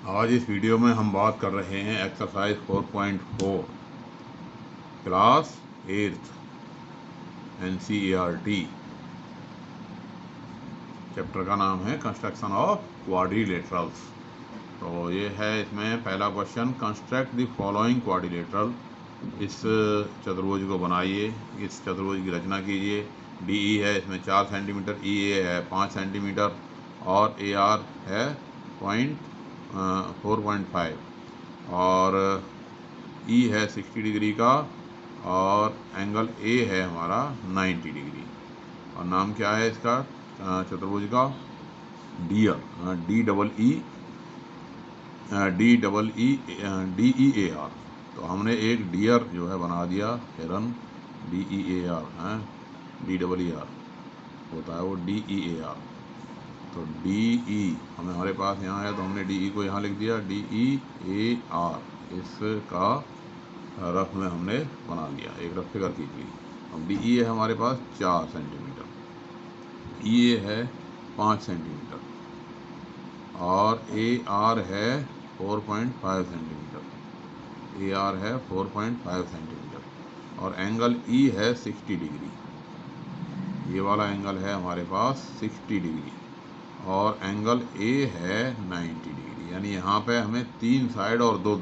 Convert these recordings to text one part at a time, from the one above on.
आज इस वीडियो में हम बात कर रहे हैं exercise 4.4 class 8th NCERT। Chapter का नाम है कंस्ट्रक्शन ऑफ क्वाड्रिलेटरल्स। तो ये है, इसमें पहला question, construct the following quadrilateral. इस चतुर्भुज को बनाइए, इस चतुर्भुज की रचना कीजिए। DE है इसमें 4 सेंटीमीटर, EA है 5 सेंटीमीटर और AR है 4.5 और E है 60 डिग्री का और एंगल A है हमारा 90 डिग्री। और नाम क्या है इसका चतुर्भुज का? Dear, DEAR। तो हमने एक डियर जो है बना दिया, हिरन, DEAR है, DEER होता है वो DEAR। तो DE हमारे पास यहाँ है तो हमने DE को यहाँ लिख दिया, DEAR। इसका रफ में हमने बना लिया, एक रफ फिगर खींच ली। अब DE है हमारे पास 4 सेंटीमीटर, EA है 5 सेंटीमीटर और AR है 4.5 सेंटीमीटर। AR है 4.5 सेंटीमीटर और एंगल E है 60 डिग्री। ये वाला एंगल है हमारे पास 60 डिग्री और एंगल A है 90 डिग्री। यानी यहाँ पे हमें 3 साइड और दो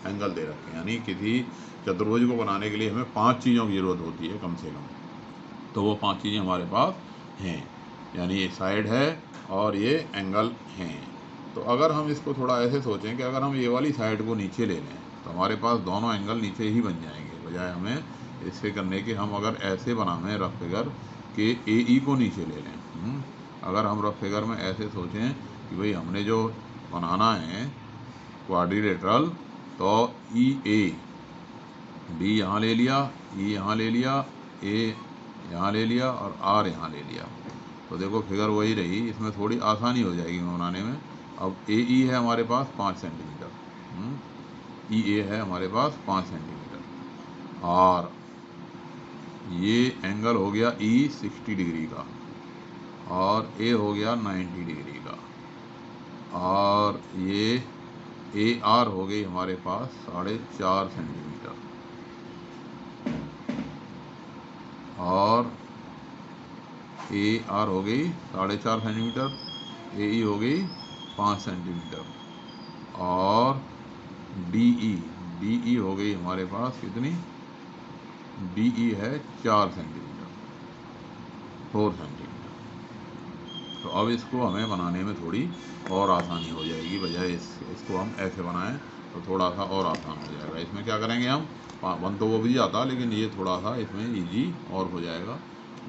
एंगल दे रखे हैं। यानी किसी चतुर्भुज को बनाने के लिए हमें 5 चीज़ों की ज़रूरत होती है कम से कम। तो वो 5 चीज़ें हमारे पास हैं, यानी ये साइड है और ये एंगल हैं। तो अगर हम इसको थोड़ा ऐसे सोचें कि अगर हम ये वाली साइड को नीचे ले लें तो हमारे पास दोनों एंगल नीचे ही बन जाएंगे, बजाय हमें इससे करने के हम अगर ऐसे बनाएं रफ फिगर कि AE को नीचे ले लें। अगर हम रफ फिगर में ऐसे सोचें कि भाई हमने जो बनाना है क्वाड्रिलेटरल, तो EA, D यहाँ ले लिया, E यहाँ ले लिया, A यहाँ ले लिया और R यहाँ ले लिया। तो देखो फिगर वही रही, इसमें थोड़ी आसानी हो जाएगी बनाने में। अब AE है हमारे पास 5 सेंटीमीटर, EA है हमारे पास 5 सेंटीमीटर और ये एंगल हो गया E 60 डिग्री का और A हो गया 90 डिग्री का और ये AR हो गई हमारे पास 4.5 सेंटीमीटर और AR हो गई 4.5 सेंटीमीटर, AE हो गई 5 सेंटीमीटर और DE हो गई हमारे पास कितनी? DE है 4 सेंटीमीटर, 4 सेंटीमीटर। तो अब इसको हमें बनाने में थोड़ी और आसानी हो जाएगी, बजाय इसको हम ऐसे बनाएं तो थोड़ा सा और आसान हो जाएगा। इसमें क्या करेंगे हम, बन तो वो भी जाता लेकिन ये थोड़ा सा इसमें ईजी और हो जाएगा।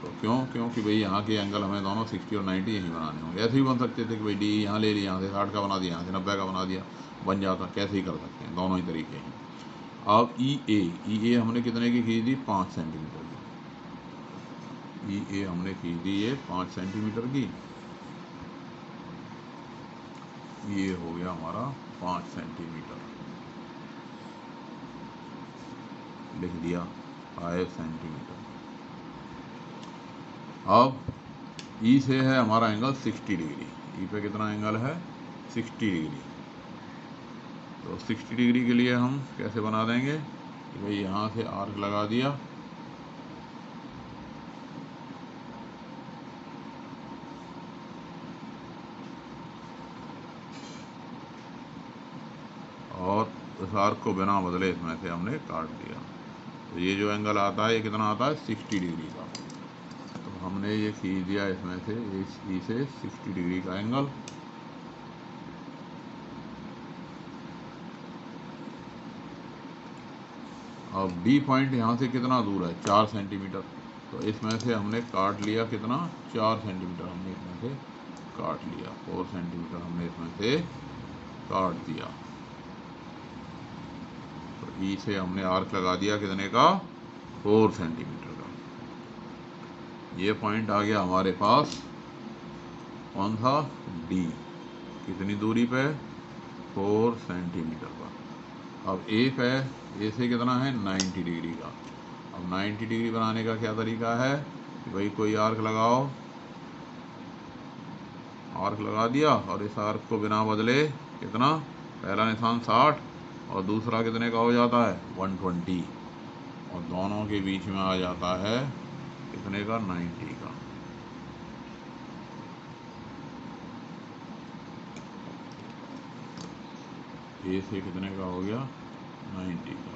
तो क्योंकि भाई यहाँ के एंगल हमें दोनों 60 और 90 यहीं बनाने होंगे। ऐसे ही बन सकते थे कि भाई DE यहाँ ले लिया, यहाँ से 60 का बना दिया, यहाँ से 90 का बना दिया, बन जाता। कैसे ही कर सकते हैं, दोनों ही तरीके हैं। अब EA हमने कितने की खींच दी? 5 सेंटीमीटर की। EA हमने खींच दी ये 5 सेंटीमीटर की। ये हो गया हमारा 5 सेंटीमीटर, लिख दिया 5 सेंटीमीटर। अब E से है हमारा एंगल 60 डिग्री। E पे कितना एंगल है? 60 डिग्री। तो 60 डिग्री के लिए हम कैसे बना देंगे कि भाई यहाँ से आर्क लगा दिया और उस आर्क को बिना बदले इसमें से हमने काट दिया। तो ये जो एंगल आता है ये कितना आता है? 60 डिग्री का। तो हमने ये खींच दिया इसमें से, इस E से 60 डिग्री का एंगल। अब D पॉइंट यहाँ से कितना दूर है? 4 सेंटीमीटर। तो इसमें से हमने काट लिया कितना? 4 सेंटीमीटर हमने इसमें से काट लिया, 4 सेंटीमीटर हमने इसमें से काट दिया। तो E से हमने आर्क लगा दिया कितने का? 4 सेंटीमीटर का। ये पॉइंट आ गया हमारे पास, कौन सा? D। कितनी दूरी पे? 4 सेंटीमीटर का। अब A पे, A से कितना है? 90 डिग्री का। अब 90 डिग्री बनाने का क्या तरीका है कि भाई कोई आर्क लगाओ, आर्क लगा दिया और इस आर्क को बिना बदले कितना, पहला निशान 60 और दूसरा कितने का हो जाता है 120, और दोनों के बीच में आ जाता है कितने का 90 का। ए से कितने का हो गया 90 का।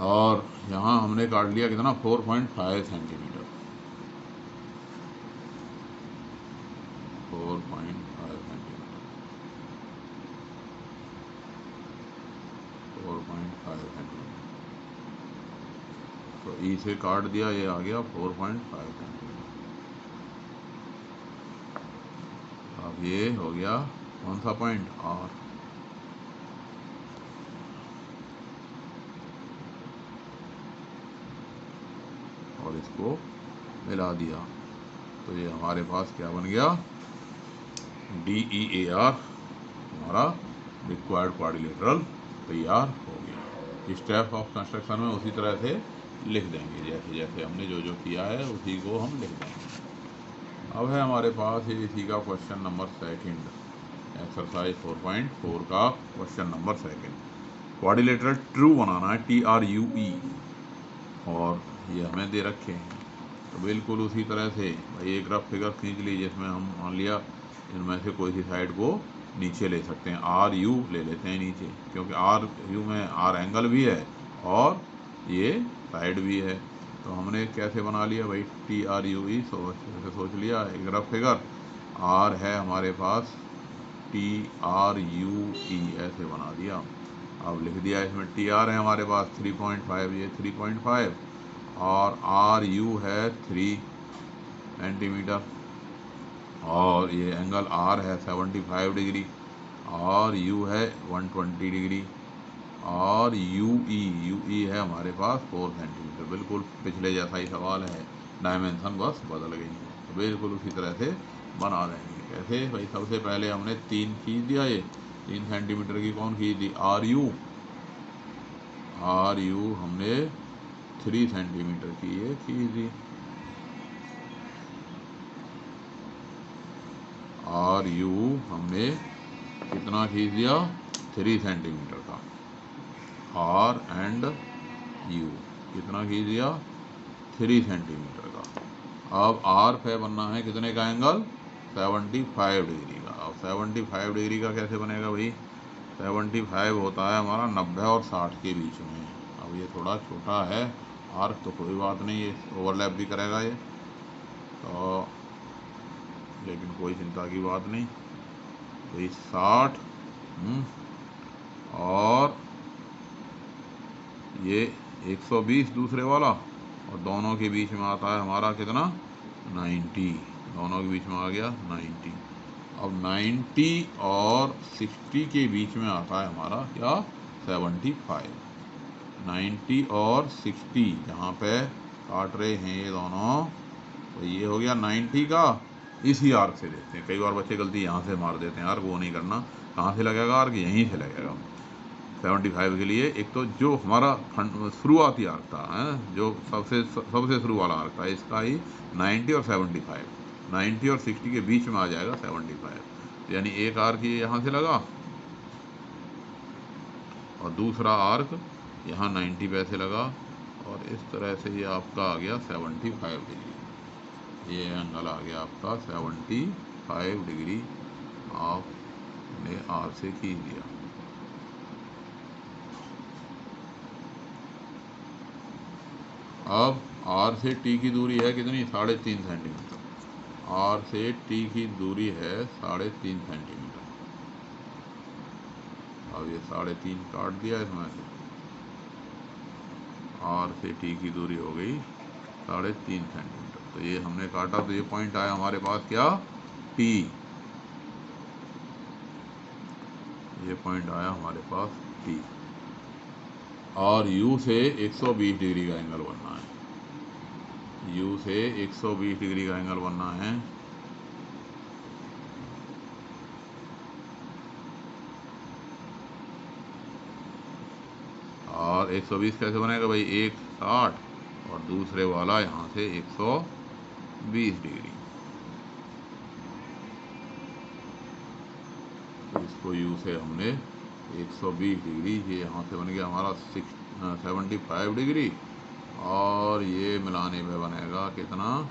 और यहाँ हमने काट लिया कितना 4.5 सेंटीमीटर, 4.5 सेंटीमीटर, 4.5 सेंटीमीटर। तो ई से काट दिया, ये आ गया 4.5 सेंटीमीटर। अब ये हो गया कौन सा पॉइंट, आर। और इसको मिला दिया तो ये हमारे पास क्या बन गया, DEAR हमारा रिक्वायर्ड क्वाड्रिलेटरल तैयार हो गया। स्टेप ऑफ कंस्ट्रक्शन में उसी तरह से लिख देंगे, जैसे जैसे हमने जो जो किया है उसी को हम लिख देंगे। अब है हमारे पास ये इसी का क्वेश्चन नंबर सेकंड, एक्सरसाइज 4.4 का question number second. Quadrilateral true बनाना है, TRUE, और ये हमें दे रखे हैं। तो बिल्कुल उसी तरह से भाई एक रफ फिगर खींच ली, जिसमें हम मान लिया इनमें से कोई सी साइड को नीचे ले सकते हैं, RU ले लेते हैं नीचे, क्योंकि RU में R एंगल भी है और ये साइड भी है। तो हमने कैसे बना लिया भाई, TRUE सोच लिया एक रफ फिगर, R है हमारे पास TRUE ऐसे बना दिया। अब लिख दिया इसमें TR है हमारे पास 3.5, ये 3.5, और RU है 3 सेंटीमीटर, और ये एंगल R है 75 डिग्री, और U है 120 डिग्री, और UE है हमारे पास 4 सेंटीमीटर। बिल्कुल पिछले जैसा ही सवाल है, डायमेंशन बस बदल गई है। तो बिल्कुल उसी तरह से बना देंगे। कैसे भाई, सबसे पहले हमने 3 खींच दिया, ये 3 सेंटीमीटर की कौन खींच दी, RU हमने 3 सेंटीमीटर की ये खींच दी, RU हमने कितना खींच दिया 3 सेंटीमीटर का, R एंड U कितना खींच दिया 3 सेंटीमीटर का। अब R पे बनना है कितने का एंगल 75 डिग्री का। अब 75 डिग्री का कैसे बनेगा भाई, 75 होता है हमारा 90 और 60 के बीच में। अब ये थोड़ा छोटा है आर्क, तो कोई बात नहीं, ये ओवरलैप भी करेगा ये तो, लेकिन कोई चिंता की बात नहीं। तो ये 60 और ये 120 दूसरे वाला, और दोनों के बीच में आता है हमारा कितना 90, दोनों के बीच में आ गया 90। अब 90 और 60 के बीच में आता है हमारा क्या 75। 90 और 60 जहाँ पे काट रहे हैं ये दोनों, तो ये हो गया 90 का, इसी आर्क से देखते हैं। कई बार बच्चे गलती यहाँ से मार देते हैं आर्क, वो नहीं करना। कहाँ से लगेगा आर्क, यहीं से लगेगा 75 के लिए। एक तो जो हमारा शुरुआती आर्क था जो सबसे शुरू वाला आर्क था, इसका ही 90 और 75, 90 और 60 के बीच में आ जाएगा 75, यानी एक आर्क ये यहाँ से लगा और दूसरा आर्क यहाँ 90 पे से लगा, और इस तरह से ये आपका आ गया 75 डिग्री। ये एंगल आ गया आपका 75 डिग्री, आपने आर से खींच दिया। अब R से T की दूरी है कितनी 3.5 सेंटीमीटर, R से T की दूरी है 3.5 सेंटीमीटर। अब ये 3.5 काट दिया इसमें से, R से T की दूरी हो गई 3.5 सेंटीमीटर। तो ये हमने काटा, तो ये पॉइंट आया हमारे पास क्या T, ये पॉइंट आया हमारे पास T। और U से 120 डिग्री का एंगल बनना है, U से 120 डिग्री का एंगल बनना है। और 120 कैसे बनेगा भाई, 1 60 और दूसरे वाला यहाँ से 120 डिग्री। तो इसको यू से हमने 120 डिग्री, ये यहाँ से बन गया हमारा 75 डिग्री, और ये मिलाने में बनेगा कितना,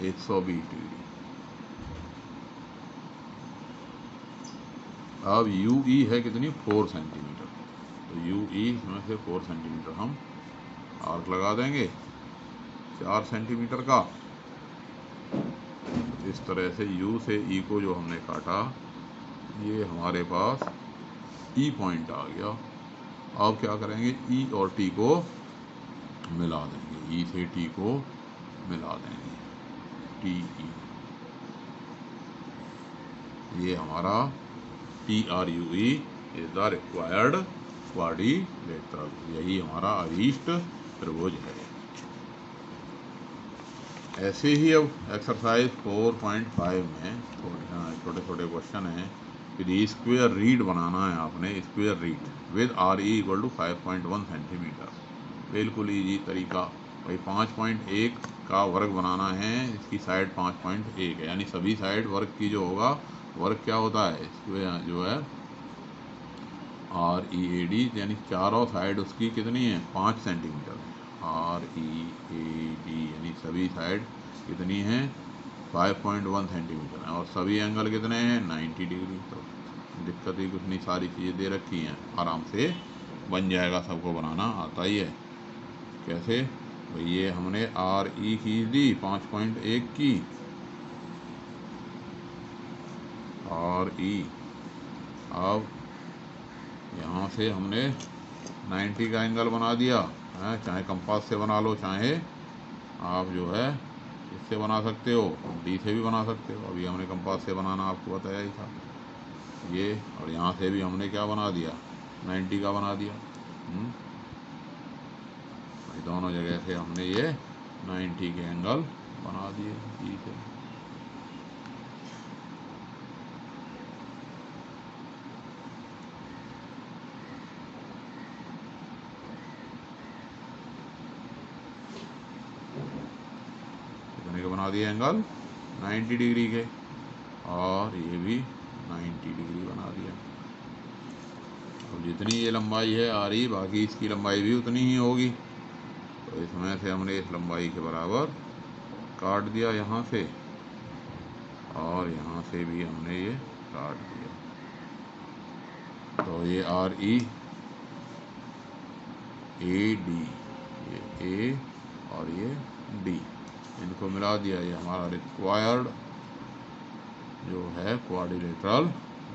120 डिग्री। अब यू ई है कितनी, 4 सेंटीमीटर। तो यू ई में से 4 सेंटीमीटर हम आर्क लगा देंगे 4 सेंटीमीटर का। इस तरह से यू से ई को जो हमने काटा, ये हमारे पास ई पॉइंट आ गया। अब क्या करेंगे, ई और टी को मिला देंगे, ई से टी को मिला देंगे, टी ई। ये हमारा TRUE is the required quadrilateral, यही हमारा अभीष्ट त्रिभुज है। ऐसे ही अब एक्सरसाइज 4.5 में छोटे छोटे क्वेश्चन हैं। फिर स्क्वायर रीड बनाना है आपने, square read with RE equal to 5.1 centimetre. बिल्कुल ईजी तरीका भाई, 5.1 का वर्ग बनाना है, इसकी साइड 5.1 है, यानी सभी साइड वर्ग की जो होगा, वर्ग क्या होता है इसमें जो है READ, यानी चारों साइड उसकी कितनी है, 5 सेंटीमीटर है। READ यानी सभी साइड कितनी है, 5.1 सेंटीमीटर है, और सभी एंगल कितने हैं, 90 डिग्री। तो दिक्कत ही कुछ नहीं, सारी चीज़ें दे रखी हैं, आराम से बन जाएगा, सबको बनाना आता ही है। कैसे भाई, ये हमने RE की दी 5.1 की, RE। अब यहाँ से हमने 90 का एंगल बना दिया है, चाहे कंपास से बना लो, चाहे आप जो है इससे बना सकते हो, डी से भी बना सकते हो। अभी हमने कंपास से बनाना आपको बताया ही था ये, और यहाँ से भी हमने क्या बना दिया, 90 का बना दिया। दोनों जगह से हमने ये 90 के एंगल बना दिए डी से। बना दिए एंगल 90 डिग्री के, और ये भी 90 डिग्री बना दिया। अब जितनी ये लंबाई है RE, बाकी इसकी लंबाई भी उतनी ही होगी। तो इसमें से हमने इस लंबाई के बराबर काट दिया यहाँ से, और यहाँ से भी हमने ये काट दिया। तो ये RE AD, ये A और ये D, इनको मिला दिया, ये हमारा रिक्वायर्ड जो है क्वाड्रिलेटरल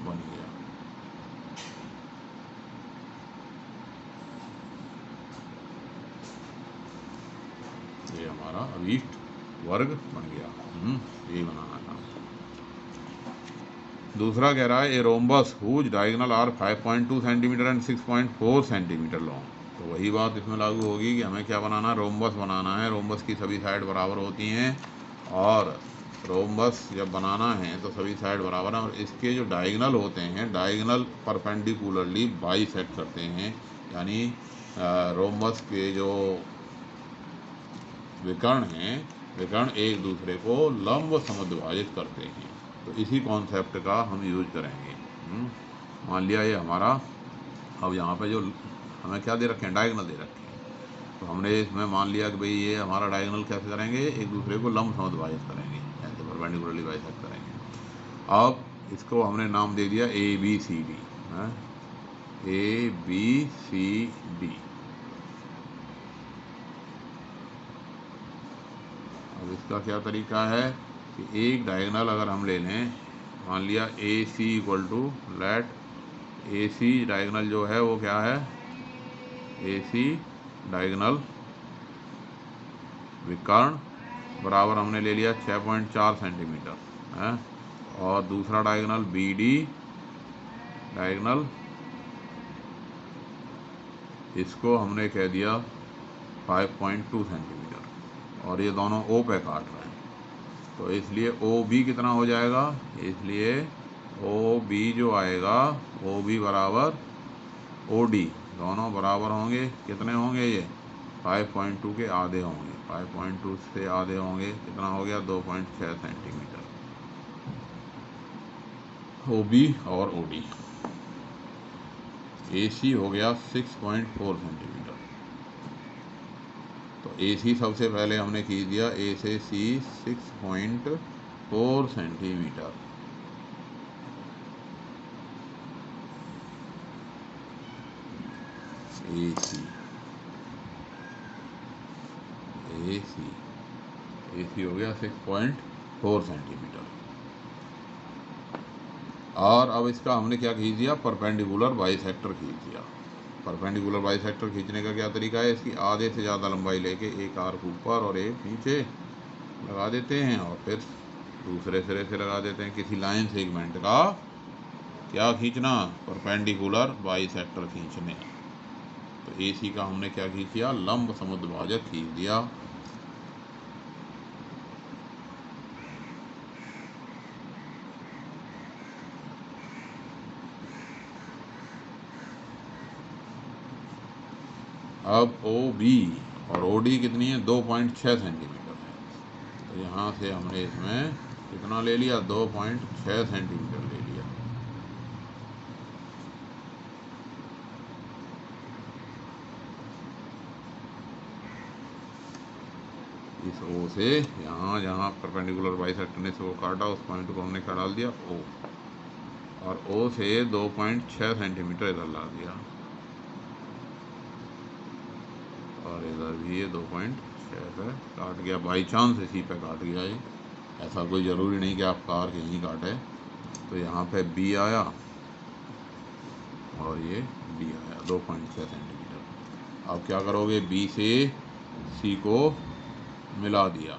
बन गया। ये हमारा अभीष्ट वर्ग बन गया। ये बनाना था। दूसरा कह रहा है a rhombus whose diagonal are 5.2 centimetre and 6.4 centimetre long. तो वही बात इसमें लागू होगी कि हमें क्या बनाना है, रोम्बस बनाना है। रोम्बस की सभी साइड बराबर होती हैं, और रोम्बस जब बनाना है तो सभी साइड बराबर है, और इसके जो डायगोनल होते हैं, डायगोनल परपेंडिकुलरली बाइसेक्ट करते हैं, यानी रोम्बस के जो विकर्ण हैं, विकर्ण एक दूसरे को लंब समद्विभाजित करते हैं। तो इसी कॉन्सेप्ट का हम यूज करेंगे। मान लिया ये हमारा, अब यहाँ पे जो हमें क्या दे रखे हैं, डायगोनल दे रखे हैं, तो हमने इसमें मान लिया कि भाई ये हमारा डायगोनल कैसे करेंगे, एक दूसरे को लंब समद्विभाजित करेंगे, ऐसे परपेंडिकुलरली बाइसेक्ट करेंगे। अब इसको हमने नाम दे दिया ABCD, ABCD। अब इसका क्या तरीका है कि एक डायगोनल अगर हम ले लें, मान लिया AC equal to, let AC diagonal जो है वो क्या है, AC डायगोनल विकर्ण बराबर हमने ले लिया 6.4 सेंटीमीटर है, और दूसरा डायगोनल BD डायगोनल, इसको हमने कह दिया 5.2 सेंटीमीटर, और ये दोनों O पे काट रहे हैं, तो इसलिए OB कितना हो जाएगा, इसलिए ओ बी जो आएगा ओ बी बराबर ओ डी, दोनों बराबर होंगे। कितने होंगे ये? 5.2 के आधे होंगे। 5.2 से आधे होंगे, कितना हो गया? 2.6 सेंटीमीटर ओ बी और ओ डी। ए सी हो गया 6.4 सेंटीमीटर। तो ए सी सबसे पहले हमने खींच दिया, ए से सी 6.4 सेंटीमीटर। ए सी हो गया 6.4 सेंटीमीटर। और अब इसका हमने क्या खींच दिया? परपेंडिकुलर बाइसेक्टर खींच दिया। परपेंडिकुलर बाइसेक्टर खींचने का क्या तरीका है? इसकी आधे से ज़्यादा लंबाई लेके एक आर्क ऊपर और एक नीचे लगा देते हैं और फिर दूसरे सिरे से लगा देते हैं। किसी लाइन सेगमेंट का क्या खींचना? परपेंडिकुलर बाइसेक्टर खींचने। तो ए सी का हमने क्या खींच दिया? लंब समुद्रभाजक खींच दिया। अब ओ बी और ओ डी कितनी है? 2.6 सेंटीमीटर है। तो यहाँ से हमने इसमें कितना ले लिया? 2.6 सेंटीमीटर ले लिया। इस ओ से यहाँ जहाँ परपेंडिकुलर बाइसेक्टर ने से वो काटा, उस पॉइंट को हमने क्या डाल दिया? ओ। और ओ से 2.6 सेंटीमीटर इधर ला दिया और इधर भी ये 2.6 पे काट गया। बाई चांस इसी पे काट गया ये, ऐसा कोई ज़रूरी नहीं कि आप कार यहीं काटे। तो यहाँ पे बी आया और ये बी आया 2.6 सेंटीमीटर। अब क्या करोगे? बी से सी को मिला दिया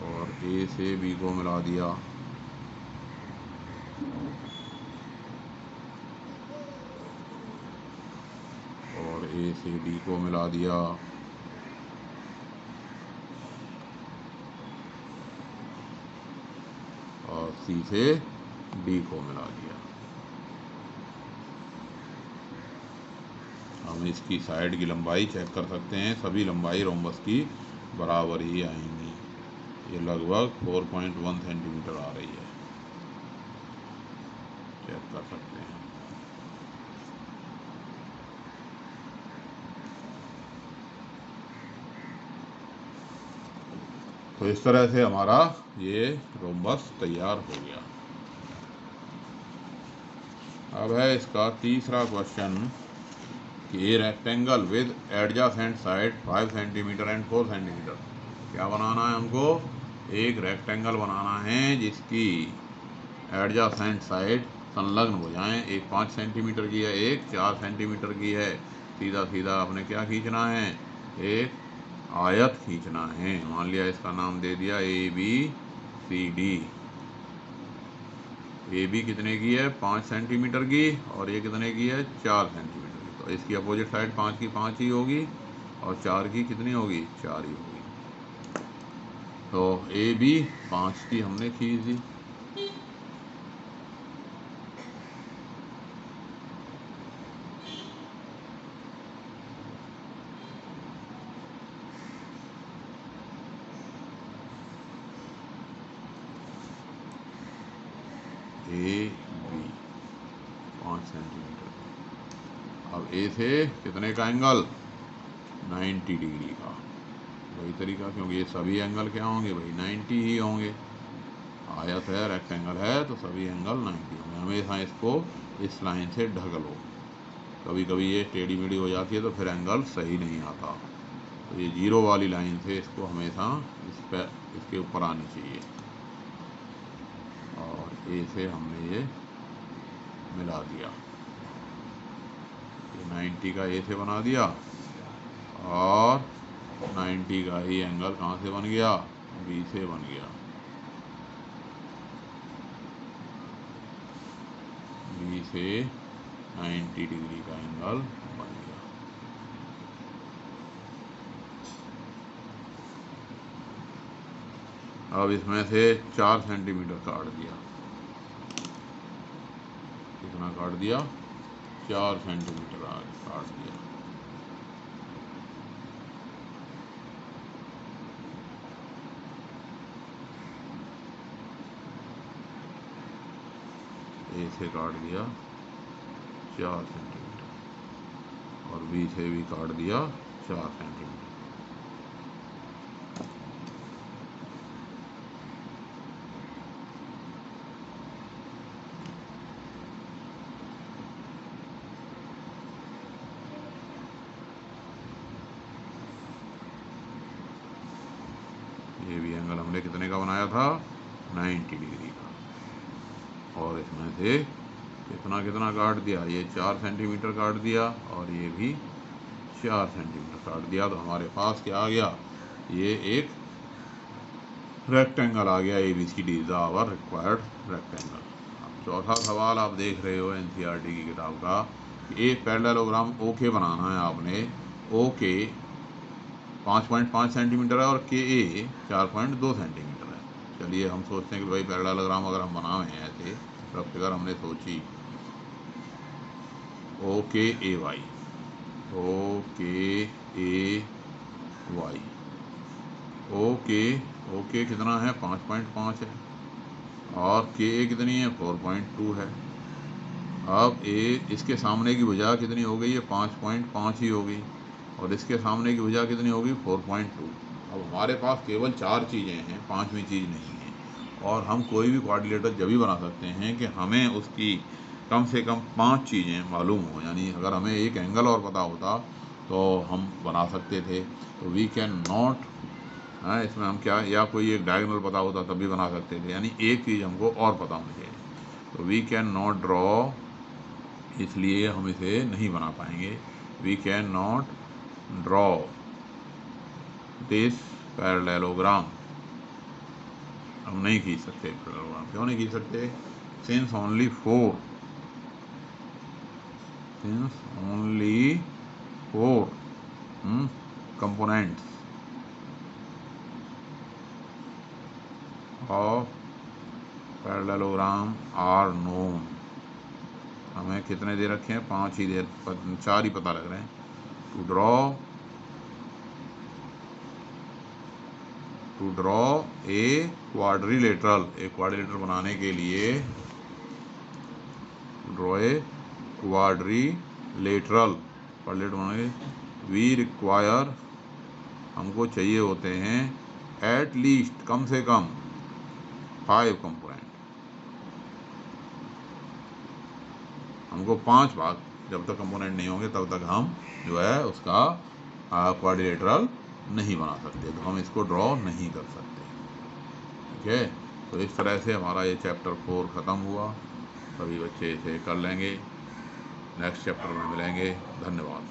और ए से बी को मिला दिया और ए से डी को मिला दिया और सी से डी को मिला दिया। हम इसकी साइड की लंबाई चेक कर सकते हैं। सभी लंबाई रोम्बस की बराबर ही आएंगी। ये लगभग 4.1 सेंटीमीटर आ रही है, चेक कर सकते हैं। तो इस तरह से हमारा ये रोम्बस तैयार हो गया। अब है इसका तीसरा क्वेश्चन कि rectangle with adjacent side 5 centimetre and 4 centimetre. क्या बनाना है हमको? एक रेक्टेंगल बनाना है जिसकी एडजेसेंट साइड संलग्न हो जाएं। एक 5 सेंटीमीटर की है, एक 4 सेंटीमीटर की है। सीधा सीधा आपने क्या खींचना है? एक आयत खींचना है। मान लिया इसका नाम दे दिया A B C D. A B कितने की है? 5 सेंटीमीटर की और ये कितने की है? 4 सेंटीमीटर की। तो इसकी अपोजिट साइड 5 की 5 ही होगी और 4 की कितनी होगी? 4 ही होगी। तो ए बी 5 की हमने खींच दी। A B 5 centimetre. अब ए से कितने का एंगल? 90 डिग्री का। वही तरीका, क्योंकि ये सभी एंगल क्या होंगे भाई? 90 ही होंगे। आयत है, रेक्टेंगल है, तो सभी एंगल 90 होंगे। हमेशा इसको इस लाइन से ढक लो। कभी कभी ये टेढ़ी मेढ़ी हो जाती है तो फिर एंगल सही नहीं आता। तो ये जीरो वाली लाइन से इसको हमेशा इस पर इसके ऊपर आनी चाहिए। और ए से हमने ये मिला दिया। ये 90 का ए से बना दिया और 90 का ही एंगल कहाँ से बन गया? बी से बन गया। बी से 90 डिग्री का एंगल बन गया। अब इसमें से 4 सेंटीमीटर काट दिया। कितना काट दिया? 4 सेंटीमीटर काट दिया। ए से काट दिया 4 सेंटीमीटर और बी से भी काट दिया 4 सेंटीमीटर। ये भी एंगल हमने कितने का बनाया था? 90 डिग्री का। और इसमें से कितना कितना काट दिया? ये 4 सेंटीमीटर काट दिया और ये भी 4 सेंटीमीटर काट दिया। तो हमारे पास क्या आ गया? ये एक रेक्टेंगल आ गया। ABCD is our required rectangle. चौथा सवाल आप देख रहे हो NCERT की किताब का। एक पैरेललोग्राम OK बनाना है आपने। OK 5.5 सेंटीमीटर है और KA 4.2 सेंटीमीटर है। चलिए हम सोचते हैं कि भाई पैरेललोग्राम अगर हम बनावे हैं ऐसे रफ फिगर हमने सोची OKAY OK कितना है? 5.5 है और KA कितनी है? 4.2 है। अब इसके सामने की भुजा कितनी हो गई? ये 5.5 ही हो गई और इसके सामने की भुजा कितनी होगी? 4.2। अब हमारे पास केवल 4 चीज़ें हैं, 5वीं चीज़ नहीं है। और हम कोई भी क्वाड्रिलेटर जब भी बना सकते हैं कि हमें उसकी कम से कम 5 चीज़ें मालूम हो। यानी अगर हमें एक एंगल और पता होता तो हम बना सकते थे। तो वी कैन नॉट, इसमें हम क्या, या कोई एक डायगोनल पता होता तब भी बना सकते थे। यानी एक चीज़ हमको और पता होनी चाहिए। तो वी कैन नॉट ड्रॉ, इसलिए हम इसे नहीं बना पाएंगे। We can not draw this parallelogram. हम नहीं खींच सकते पैरेललोग्राम। क्यों नहीं खींच सकते? Since only four components of parallelogram are known. हमें कितने दे रखे हैं? 5 ही 4 ही पता लग रहे हैं। टू ड्रॉ ए क्वाड्रिलेटरल, एक क्वाड्रिलेटर बनाने के लिए ड्रॉ ए क्वाड्रिलेटरल बनाने वी रिक्वायर, हमको चाहिए होते हैं एट लीस्ट, कम से कम 5 कंपोनेंट। हमको 5 भाग, जब तक कंपोनेंट नहीं होंगे तब तक हम जो है उसका क्वाड्रिलेटरल नहीं बना सकते। तो हम इसको ड्रॉ नहीं कर सकते। ठीक है, तो इस तरह से हमारा ये चैप्टर 4 ख़त्म हुआ। सभी बच्चे इसे कर लेंगे। नेक्स्ट चैप्टर में मिलेंगे। धन्यवाद।